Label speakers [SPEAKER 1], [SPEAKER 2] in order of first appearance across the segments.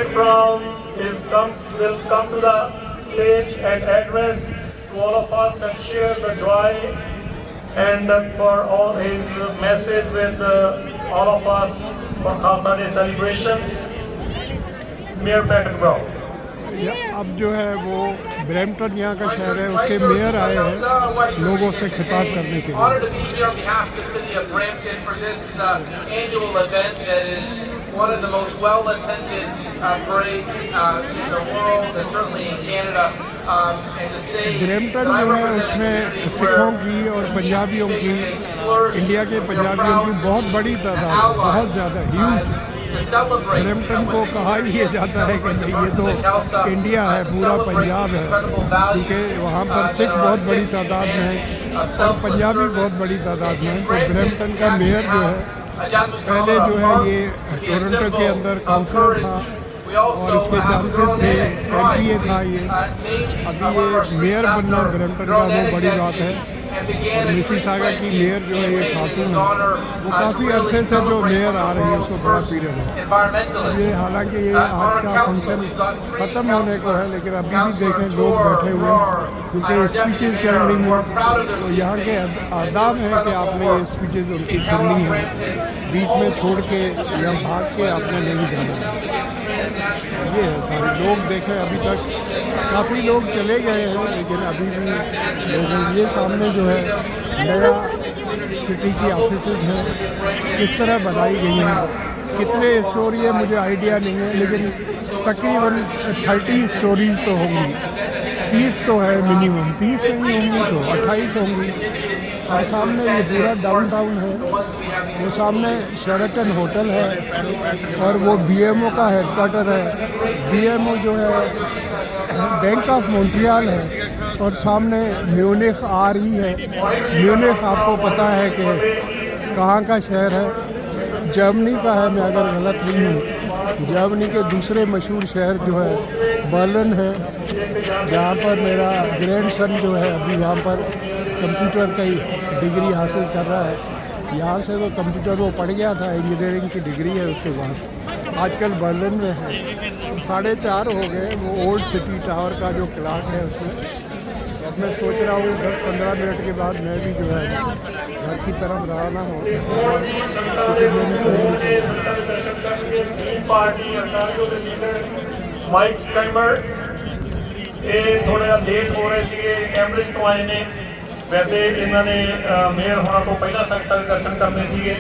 [SPEAKER 1] Brett Brown will come to the stage and address to all of us and share the joy and for all his message with all of us for Khalsa Day celebrations. Mayor Brett Brown.
[SPEAKER 2] अब जो है वो Brampton यहाँ का शहर है, उसके mayor आए हैं लोगों से खिताब करने के लिए।
[SPEAKER 3] One of the most well-attended parades in the world and certainly in Canada. And to say
[SPEAKER 2] Brampton जो है उसमें सिखों की और पंजाबियों की, इंडिया के पंजाबियों की बहुत बड़ी तादाद, बहुत ज़्यादा ह्यूज। ब्रैम्पटन को कहा ही जाता है कि नहीं, ये तो इंडिया है, पूरा पंजाब है, क्योंकि वहाँ पर सिख बहुत बड़ी तादाद में है और पंजाबी बहुत बड़ी तादाद में है। तो ब्रैम्पटन का मेयर जो है, पहले जो है ये टोरंटो के अंदर काउंसलर था और इसके चांसेस थे, एमपीए था ये। अभी ये मेयर बनना ब्रैम्पटन का वो बड़ी बात है। और मिसिसागा की मेयर जो है ये खातून है, वो काफ़ी अरसे से जो मेयर आ रही है उसको बड़ा पीरियड है। ये हालांकि ये आज का फंक्शन ख़त्म होने को है, लेकिन अभी भी देखें लोग बैठे हुए हैं क्योंकि स्पीचेस चल रही हैं। तो यहाँ के आदाब है कि आपने ये स्पीचेस उनकी सुननी है, बीच में छोड़ के या भाग के आपने नहीं जाना। ये है सारे लोग देखें, अभी तक काफ़ी लोग चले गए हैं, लेकिन अभी भी लोग। ये सामने जो है नया सिटी की ऑफिसेज हैं, किस तरह बनाई गई हैं, कितने स्टोरी है मुझे आइडिया नहीं है, लेकिन तकरीबन 30 स्टोरीज़ तो होंगी, 30 तो है मिनिमम, 30 नहीं होंगी तो 28 होंगी। और सामने ये पूरा डाउनटाउन है, वो सामने शेराटन होटल है और वो बीएमओ का हेडक्वार्टर है। बीएमओ जो है बैंक ऑफ मॉन्ट्रियल है और सामने म्यूनिख आ रही है। म्यूनिख आपको पता है कि कहाँ का शहर है, जर्मनी का है, मैं अगर गलत नहीं हूँ। जर्मनी के दूसरे मशहूर शहर जो है बर्लिन है, जहाँ पर मेरा ग्रैंडसन जो है अभी वहाँ पर कंप्यूटर की डिग्री हासिल कर रहा है। यहाँ से तो कंप्यूटर वो पढ़ गया था, इंजीनियरिंग की डिग्री है उसके पास, आजकल बर्लिन में है। 4:30 हो गए, वो ओल्ड सिटी टावर का जो क्लॉक है उसमें। अब मैं सोच रहा हूँ 10-15 मिनट के बाद मैं भी जो है घर की तरफ रवाना हो।
[SPEAKER 1] माइक स्टाइमर ये थोड़ा लेट हो रहे थे, कैम्ब्रिज तो आए ने, वैसे इन्होंने मेयर होना तो पहला सेक्टर दर्शन करने सीगे।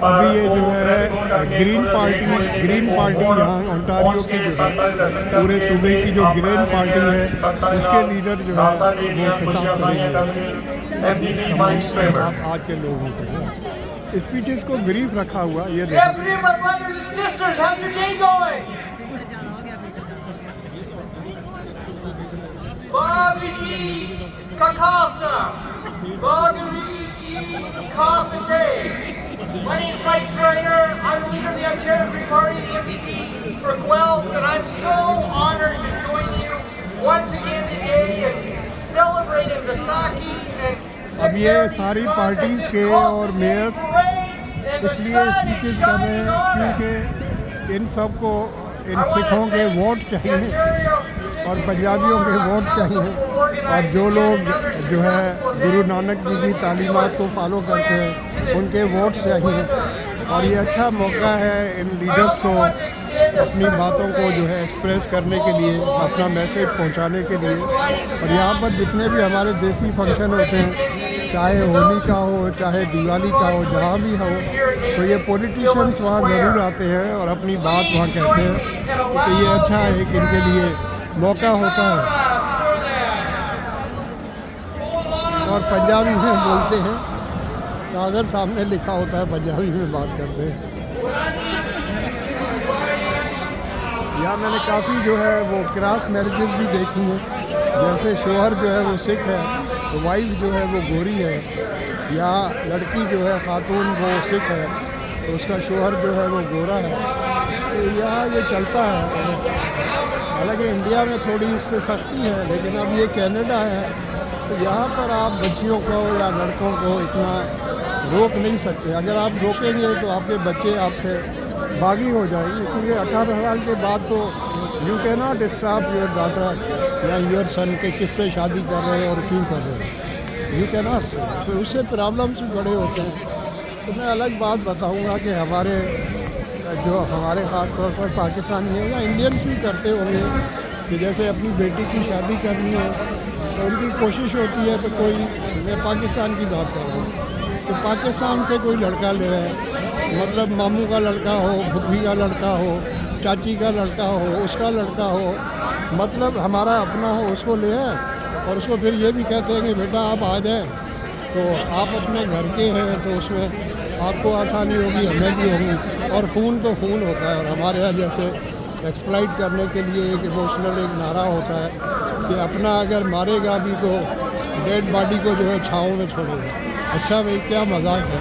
[SPEAKER 2] अभी ये जो है ग्रीन पार्टी यहाँ ओंटारियो की जो है पूरे सूबे की जो ग्रीन पार्टी है उसके लीडर जो है वो खिताब करेंगे आज के लोगों को। स्पीचेस को ब्रीफ रखा हुआ ये
[SPEAKER 3] My name is Mike Schreiner. I'm the leader of the Ontario Green Party, the MVP for Guelph, and I'm so honored to join you once again today and celebrating Vaisakhi and
[SPEAKER 2] अब ये सारी parties के और Myers इसलिए speeches कर रहे हैं क्योंकि इन सबको इन सिखों के वोट चाहिए और पंजाबियों के वोट चाहिए और जो लोग जो है गुरु नानक जी की तालीमात को फॉलो करते हैं उनके वोट चाहिए। और ये अच्छा मौका है इन लीडर्स को अपनी बातों को जो है एक्सप्रेस करने के लिए, अपना मैसेज पहुंचाने के लिए। और यहाँ पर जितने भी हमारे देसी फंक्शन होते हैं, चाहे होली का हो चाहे दिवाली का हो, जहाँ भी हो, तो ये पॉलिटिशियंस वहाँ ज़रूर आते हैं और अपनी बात वहाँ कहते हैं। तो ये अच्छा है कि इनके लिए मौका होता है। और पंजाबी में बोलते हैं, कागज़ सामने लिखा होता है, पंजाबी में बात करते हैं। यहाँ मैंने काफ़ी जो है वो क्रॉस मैरिजेस भी देखी हैं, जैसे शोहर जो है वो सिख है तो वाइफ जो है वो गोरी है, या लड़की जो है खातून वो सिख है तो उसका शोहर जो है वो गोरा है। तो यहाँ ये चलता है। हालांकि इंडिया में थोड़ी इस पर सख्ती है, लेकिन अब ये कनाडा है तो यहाँ पर आप बच्चियों को या लड़कों को इतना रोक नहीं सकते। अगर आप रोकेंगे तो आपके बच्चे आपसे बागी हो जाएंगे, क्योंकि 18 साल के बाद तो you can not stop your daughter या योर सन के किससे शादी कर रहे हैं और क्यों कर रहे हैं, यू कैन नॉट। तो उससे प्रॉब्लम्स भी बड़े होते हैं। तो मैं अलग बात बताऊंगा कि हमारे ख़ास तौर पर पाकिस्तानी है या इंडियंस भी करते होंगे कि जैसे अपनी बेटी की शादी करनी है तो उनकी कोशिश होती है, तो कोई, मैं पाकिस्तान की बात कर रहा हूँ, तो पाकिस्तान से कोई लड़का ले आए, मतलब मामू का लड़का हो, भुप्पी का लड़का हो, चाची का लड़का हो, उसका लड़का हो, मतलब हमारा अपना हो, उसको ले आए और उसको फिर ये भी कहते हैं कि बेटा आप आ जाएं, तो आप अपने घर के हैं तो उसमें आपको आसानी होगी, हमें भी होगी। और खून तो खून होता है। और हमारे यहाँ जैसे एक्सप्लॉइट करने के लिए एक इमोशनल एक नारा होता है कि अपना अगर मारेगा भी तो डेड बॉडी को जो है छाँव में छोड़ेगा। अच्छा भाई, क्या मजाक है,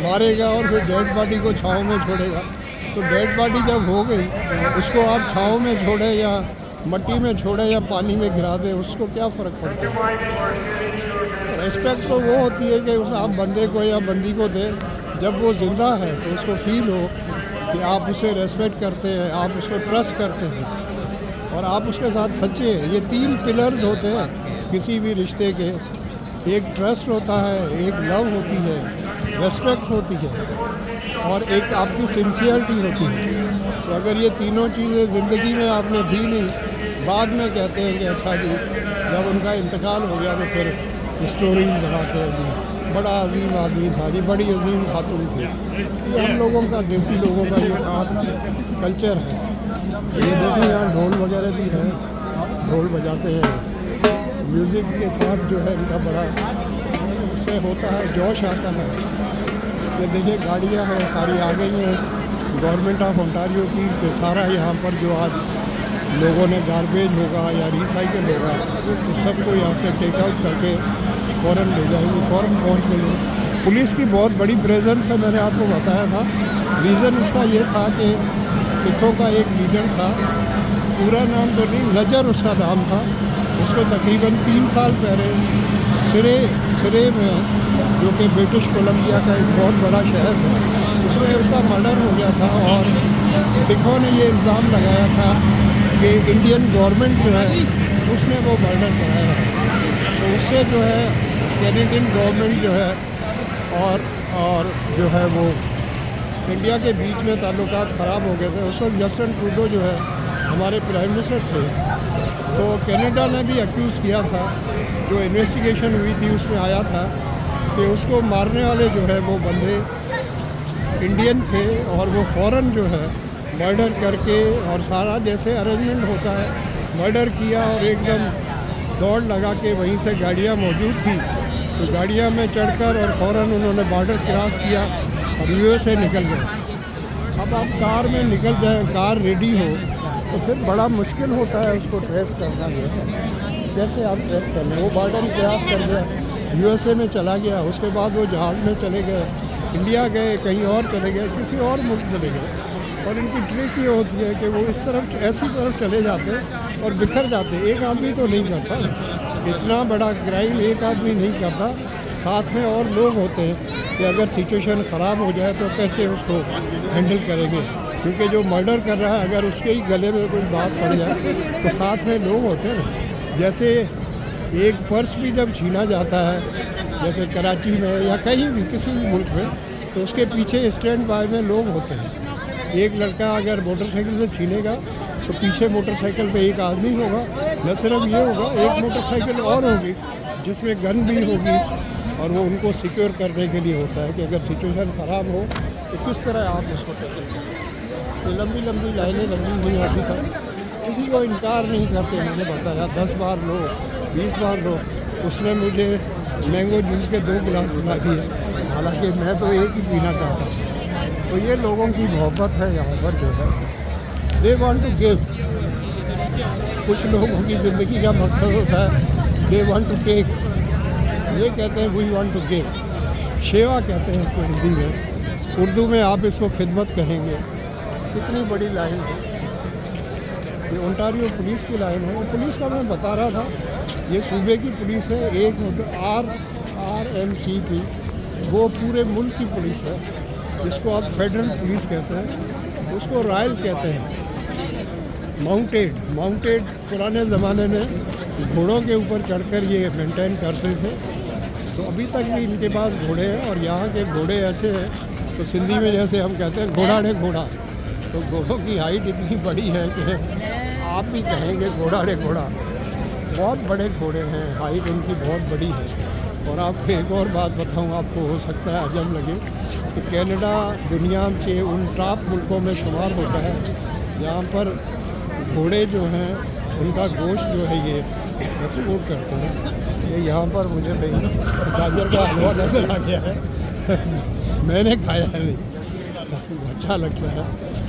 [SPEAKER 2] मारेगा और फिर डेड बॉडी को छाँव में छोड़ेगा। तो डेड बॉडी जब हो गई उसको आप छाँव में छोड़े या मट्टी में छोड़े या पानी में गिरा दें, उसको क्या फ़र्क पड़ता है। रेस्पेक्ट तो वो होती है कि उस आप बंदे को या बंदी को दें जब वो ज़िंदा है, तो उसको फील हो कि आप उसे रेस्पेक्ट करते हैं, आप उसको ट्रस्ट करते हैं और आप उसके साथ सच्चे हैं। ये 3 पिलर्स होते हैं किसी भी रिश्ते के। एक ट्रस्ट होता है, एक लव होती है, रेस्पेक्ट होती है और एक आपकी सिंसियरिटी होती है। तो अगर ये तीनों चीज़ें ज़िंदगी में आपने जी नहीं, बाद में कहते हैं कि अच्छा जी जब उनका इंतकाल हो गया तो फिर स्टोरीज बनाते हैं जी बड़ा अजीम आदमी था जी, बड़ी अजीम खातून थी। ये हम लोगों का, देसी लोगों का ये खास कल्चर है। ये देखें यहाँ ढोल वगैरह भी है, ढोल बजाते हैं, म्यूज़िक के साथ जो है इनका बड़ा उससे होता है, जोश आता है। ये देखिए गाड़ियाँ हैं सारी आ गई हैं गवर्नमेंट ऑफ ओंटारियो की, कि सारा यहाँ पर जो आज लोगों ने गार्बेज होगा या रिसाइकिल होगा तो सबको यहाँ से टेक आउट करके फ़ौरन ले जाएंगे, फ़ौरन पहुँच गए। पुलिस की बहुत बड़ी प्रेजेंस है, मैंने आपको बताया था। रीज़न उसका ये था कि सिखों का एक लीडर था, पूरा नाम तो नहीं, नजर उसका नाम था। उसको तकरीबन 3 साल पहले सिरे में, जो कि ब्रिटिश कोलंबिया का एक बहुत बड़ा शहर है, उसमें उसका मर्डर हो गया था और सिखों ने ये इल्ज़ाम लगाया था कि इंडियन गवर्नमेंट जो है उसने वो मर्डर कराया है। तो उससे जो है कैनेडियन गवर्नमेंट जो है और जो है वो इंडिया के बीच में ताल्लुकात ख़राब हो गए थे। उस वक्त जस्टिन ट्रूडो जो है हमारे प्राइम मिनिस्टर थे, तो कनाडा ने भी अक्यूज़ किया था, जो इन्वेस्टिगेशन हुई थी उसमें आया था कि उसको मारने वाले जो है वो बंदे इंडियन थे और वो फ़ौरन जो है मर्डर करके और सारा जैसे अरेंजमेंट होता है मर्डर किया और एकदम दौड़ लगा के वहीं से गाड़ियाँ मौजूद थी तो गाड़ियाँ में चढ़कर और फ़ौरन उन्होंने बॉर्डर क्रॉस किया और यूएसए निकल गए। अब आप कार में निकल जाएं, कार रेडी हो तो फिर बड़ा मुश्किल होता है उसको ट्रेस करना। जो है कैसे आप ट्रेस कर लें, वो बॉर्डर क्रॉस कर गया, यूएसए में चला गया, उसके बाद वो जहाज़ में चले गए, इंडिया गए, कहीं और चले गए, किसी और मुल्क चले गए। और इनकी ट्रिक ये होती है कि वो इस तरफ ऐसी तरफ चले जाते और बिखर जाते। एक आदमी तो नहीं करता, इतना बड़ा क्राइम एक आदमी नहीं करता, साथ में और लोग होते हैं कि अगर सिचुएशन ख़राब हो जाए तो कैसे उसको हैंडल करेंगे। क्योंकि जो मर्डर कर रहा है अगर उसके ही गले में कोई बात पड़ जाए तो साथ में लोग होते हैं। जैसे एक पर्स भी जब छीना जाता है, जैसे कराची में या कहीं भी किसी भी मुल्क में, तो उसके पीछे स्टैंड बाय में लोग होते हैं। एक लड़का अगर मोटरसाइकिल से छीनेगा तो पीछे मोटरसाइकिल पे एक आदमी होगा, न सिर्फ ये होगा, एक मोटरसाइकिल और होगी जिसमें गन भी होगी और वो उनको सिक्योर करने के लिए होता है कि अगर सिचुएशन ख़राब हो तो किस तरह आप उसको करेंगे। तो लंबी लंबी लाइनें लंबी हुई अभी तक, किसी को इनकार नहीं करते। मैंने बताया 10 बार लो, 20 बार लो। उसने मुझे मैंगो जूस के 2 गिलास पिला दिए, हालांकि मैं तो एक ही पीना चाहता हूँ। तो ये लोगों की मोहब्बत है यहाँ पर जो है, दे वांट टू गिव। कुछ लोगों की ज़िंदगी का मकसद होता है दे वांट टू टेक, ये कहते हैं वी वांट टू गिव। शेवा कहते हैं इसको हिंदी में, उर्दू में आप इसको खिदमत कहेंगे। कितनी बड़ी लाइन है ये, ओंटारियो पुलिस की लाइन है। पुलिस का मैं बता रहा था, ये सूबे की पुलिस है। एक RMCP, वो पूरे मुल्क की पुलिस है, जिसको आप फेडरल पुलिस कहते हैं। उसको रॉयल कहते हैं। माउंटेड पुराने ज़माने में घोड़ों के ऊपर चढ़कर ये मेंटेन करते थे। तो अभी तक भी इनके पास घोड़े हैं और यहाँ के घोड़े ऐसे हैं, तो सिंधी में जैसे हम कहते हैं घोड़ाड़े घोड़ा, तो घोड़ों की हाइट इतनी बड़ी है कि आप भी कहेंगे घोड़ाड़े घोड़ा। बहुत बड़े घोड़े हैं, हाइट उनकी बहुत बड़ी है। और आपको एक और बात बताऊं, आपको हो सकता है अजब लगे कि कनाडा दुनिया के उन टॉप मुल्कों में शुमार होता है जहाँ पर घोड़े जो हैं उनका गोश्त जो है ये एक्सपोर्ट करते हैं। ये यहाँ पर मुझे भाई गाजर का हलवा नज़र आ गया है मैंने खाया है नहीं, अच्छा लगता है।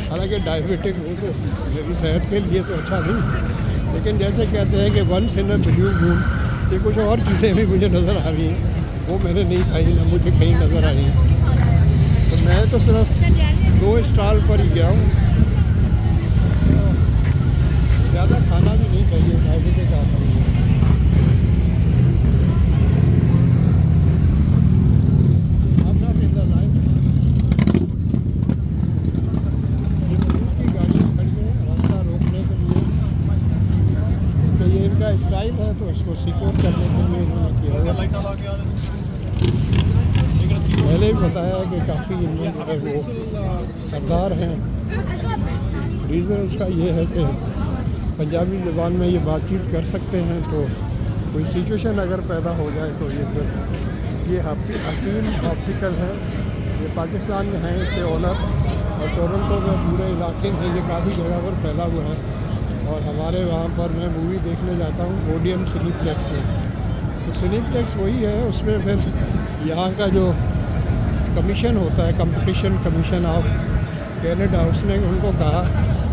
[SPEAKER 2] हालांकि डायबिटिक हूँ तो मेरी सेहत के लिए तो अच्छा नहीं, लेकिन जैसे कहते हैं कि once in a blue moon, ये कुछ और चीज़ें भी मुझे नज़र आ रही हैं, वो मैंने नहीं खाई, ना मुझे कहीं नज़र आई। तो मैं तो सिर्फ 2 स्टॉल पर ही गया हूँ, ज़्यादा खाना भी नहीं चाहिए, डायबिटिक आदमी है। स्टाइल है तो इसको सिक्योर करने के लिए इन्होंने किया। पहले भी बताया कि काफ़ी इनमें वो सरदार हैं। रीज़न उसका ये है कि पंजाबी ज़बान में ये बातचीत कर सकते हैं, तो कोई सिचुएशन अगर पैदा हो जाए तो ये फिर ये हकीम ऑप्टिकल है, ये पाकिस्तान में हैं इसके ओनर, और टोरंटो में पूरे इलाके में ये काफ़ी जगह पर फैला हुआ है। और हमारे वहाँ पर मैं मूवी देखने जाता हूँ ओडियन सिनीप्लेक्स में, तो सिनीप्लेक्स वही है, उसमें फिर यहाँ का जो कमीशन होता है, कंपटीशन कमीशन ऑफ कनाडा, उसने उनको कहा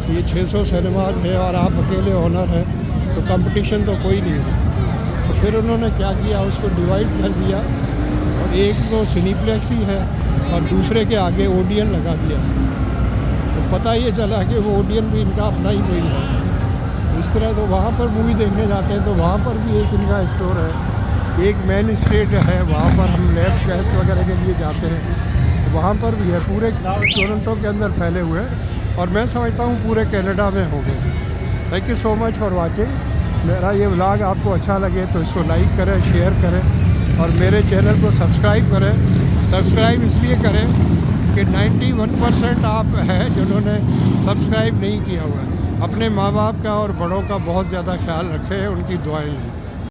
[SPEAKER 2] कि ये 600 सिनेमाज है और आप अकेले ओनर हैं, तो कंपटीशन तो कोई नहीं है। तो फिर उन्होंने क्या किया, उसको डिवाइड कर दिया और एक तो सिनीप्लेक्स ही है और दूसरे के आगे ओडियन लगा दिया। तो पता ये चला कि वो ओडियन भी इनका अपना ही कोई है। इस तरह तो वहाँ पर मूवी देखने जाते हैं तो वहाँ पर भी एक इनका स्टोर है, एक मेन स्ट्रीट है, वहाँ पर हम लैब टेस्ट वगैरह के लिए जाते हैं, तो वहाँ पर भी है। पूरे टोरंटो के अंदर फैले हुए हैं और मैं समझता हूँ पूरे कनाडा में होंगे। Thank you so much for watching. मेरा ये व्लॉग आपको अच्छा लगे तो इसको लाइक करें, शेयर करें और मेरे चैनल को सब्सक्राइब करें। सब्सक्राइब इसलिए करें कि 91% आप हैं जिन्होंने सब्सक्राइब नहीं किया हुआ है। अपने माँ बाप का और बड़ों का बहुत ज़्यादा ख्याल रखें, उनकी दुआएं लें।